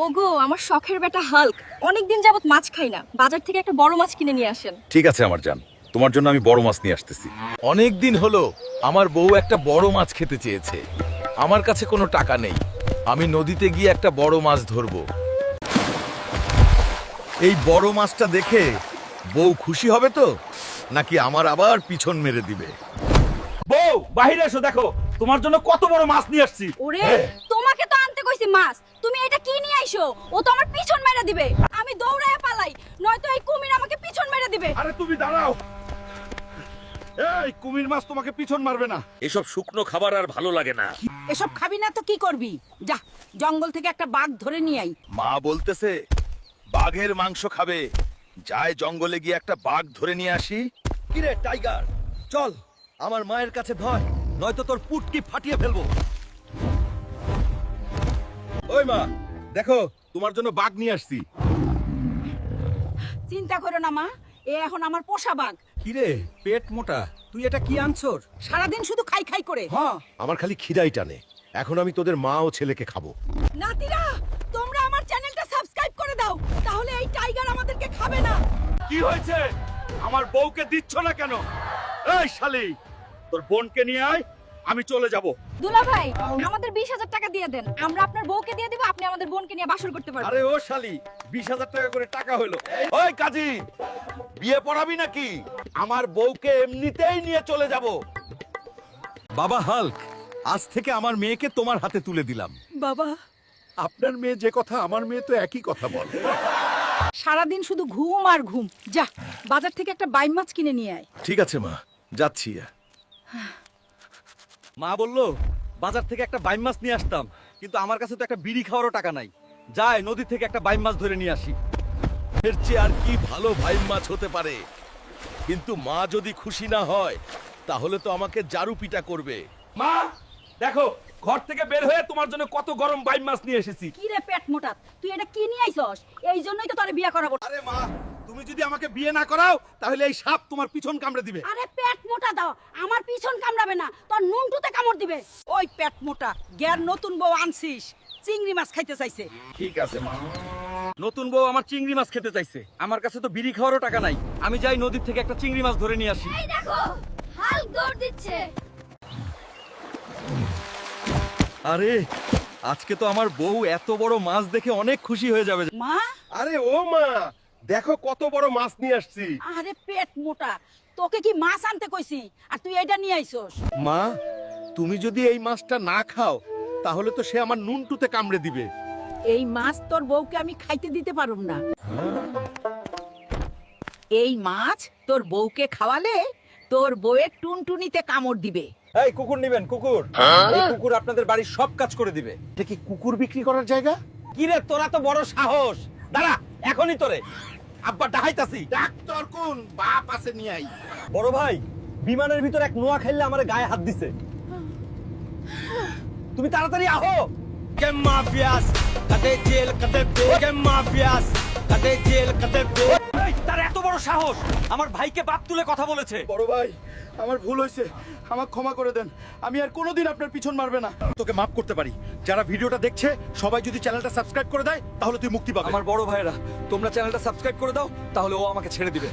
ওগো আমার শখের বেটা হাল্ক অনেকদিন যাবত মাছ খাই না, বাজার থেকে একটা বড় মাছ কিনে নিয়ে আসেন। ঠিক আছে আমার জান, তোমার জন্য আমি বড় মাছ নিয়ে আসতেছি। অনেক দিন হলো আমার বউ একটা বড় মাছ খেতে চেয়েছে। আমার কাছে কোনো টাকা নেই, আমি নদীতে গিয়ে একটা বড় মাছ ধরবো। এই বড় মাছটা দেখে বউ খুশি হবে তো, নাকি আমার আবার পিছন মেরে দিবে? বউ বাইরে এসো, দেখো তোমার জন্য কত বড় মাছ নিয়ে আসছি। ওরে তোমাকে তো আনতে কইছি মাছ, তুমি এটা কি নিয়ে আইছো? ও তো আমার পিছন মেরে দিবে, আমি দৌড়ায় পালাই, নয়তো এই কুমির আমাকে পিছন মেরে দিবে। আরে তুমি দাঁড়াও, এই কুমির মাছ তোমাকে পিছন মারবে না। এসব শুকনো খাবার আর ভালো লাগে না। এসব খাবি না তো কি করবি? যা জঙ্গল থেকে একটা বাঘ ধরে নিয়ে আই। মা বলতেছে বাঘের মাংস খাবে, যায় জঙ্গলে গিয়ে একটা বাঘ ধরে নিয়ে আসি। কিরে টাইগার, চল আমার মায়ের কাছে ধয়, নয়তো তোর পুটকি ফাটিয়ে ফেলবো। ওই মা, দেখো তোমার জন্য বাঘ নিয়ে আসছি। চিন্তা করো না মা, এ এখন আমার পোষা বাঘ। কিরে পেট মোটা, তুই এটা কি আনছর? সারাদিন শুধু খাই খাই করে। হ্যাঁ, আমার খালি খিদাই টানে। এখন আমি তোদের মা ও ছেলেকে খাবো। নাতিরা, তোমরা আমার চ্যানেলটা সাবস্ক্রাইব করে দাও, তাহলে এই টাইগার আমাদেরকে খাবে না। কি হয়েছে? আমার বউকে দিচ্ছ না কেন? এই শালি, তোর বোনকে নিয়ে আয়, আমি চলে যাব। দুলা ভাই আমাদের 20,000 টাকা দিয়ে দেন, আমরা আপনার বউকে দিয়ে দিব, আপনি আমাদের বোনকে নিয়ে বাসর করতে পারবেন। আরে ও শালি, 20,000 টাকা করে টাকা হলো। ওই কাজী, বিয়ে পড়াবি নাকি? আমার বউকে এমনিতেই নিয়ে চলে যাব। বাবা হাল্ক, আজ থেকে আমার মেয়েকে তোমার হাতে তুলে দিলাম। বাবা, আপনার মেয়ে যে কথা, আমার মেয়ে তো একই কথা বলে। সারাদিন শুধু ঘুম আর ঘুম। যা বাজার থেকে একটা বাইম মাছ কিনে নিয়ে আয়। ঠিক আছে মা, যাচ্ছি। মা বললো বাজার থেকে একটা বাইম মাছ নিয়ে আসতাম, কিন্তু আমার কাছে তো একটা বিড়ি খাওয়ারও টাকা নাই। যাই নদী থেকে একটা বাইম মাছ ধরে নিয়ে আসি। এর চেয়ে আর কি ভালো ভাই মাছ হতে পারে? কিন্তু মা যদি খুশি না হয়, তাহলে তো আমাকে জারু পিটা করবে। মা দেখো, ঘর থেকে বের হয়ে তোমার জন্য কত গরম বাইম মাছ নিয়ে এসেছি। কি রে পেট মোটা, তুই এটা কি নিয়ে আইছস? এই জন্যই তো তোরে বিয়ে করাবো। আরে মা, তুমি যদি আমাকে বিয়ে না করাও, তাহলে এই সাপ তোমার পিছন কামড়ে দিবে। আরে পেট মোটা দাও, আমার পিছন কামড়াবে না, তোর নুনটুতে কামড় দিবে। ওই পেট মোটা, গ্যার নতুন বউ আনছিস, চিংড়ি মাছ খাইতে চাইছে। ঠিক আছে মা। নতুন বউ আমার চিংড়ি মাছ খেতে চাইছে, আমার কাছে তো বিড়ি খাওয়ারও টাকা নাই। আমি যাই নদীর থেকে একটা চিংড়ি মাছ ধরে নিয়ে আসি। এই দেখো হাল্ক দৌড় দিচ্ছে। আরে আজকে তো আমার বউ এত বড় মাছ দেখে অনেক খুশি হয়ে যাবে। মা, আরে ও মা, দেখো কত বড় মাছ নিয়ে আসছি। আরে পেট মোটা, তোকে কি মাছ আনতে কইছি আর তুই এটা নিয়ে আইছস? মা, তুমি যদি এই মাছটা না খাও, তাহলে তো সে আমার নুনটুতে কামড়ে দিবে। এই মাছ তোর বউকে আমি খাইতে দিতে পারুম না। এই মাছ তোর বউকে খাওয়ালে তোর বউয়ের টুনটুনিতে কামড় দিবে। এই কুকুর নিবেন? কুকুর, এই কুকুর আপনাদের বাড়ির সব কাজ করে দিবে। এটা কি কুকুর বিক্রি করার জায়গা? কি রে তোরা তো বড় সাহস! দাঁড়া, এখনই তোরে আব্বা ডাহাইতাছি। ডাক্তার কোন বাপ আছে নিয়ে আই। বড় ভাই, বিমানের ভিতর এক নোয়া খাইলে আমারে গায়ে হাত দিছে। তুমি তাড়াতাড়ি আহো। কে মাফিয়াস কদে জেল কদে বে, কে মাফিয়াস কদে জেল কদে বে। এই তার এত বড় সাহস, আমার ভাইকে বাপ তুলে কথা বলেছে। বড় ভাই, আমার ভুল হয়েছে, আমাকে ক্ষমা করে দেন। আমি আর কোনোদিন আপনার পিছন মারবে না। তোকে মাফ করতে পারি। যারা ভিডিওটা দেখছে সবাই যদি চ্যানেলটা সাবস্ক্রাইব করে দেয়, তাহলে তুই মুক্তি পাবি। আমার বড় ভাইরা, তোমরা চ্যানেলটা সাবস্ক্রাইব করে দাও, তাহলে ও আমাকে ছেড়ে দিবে।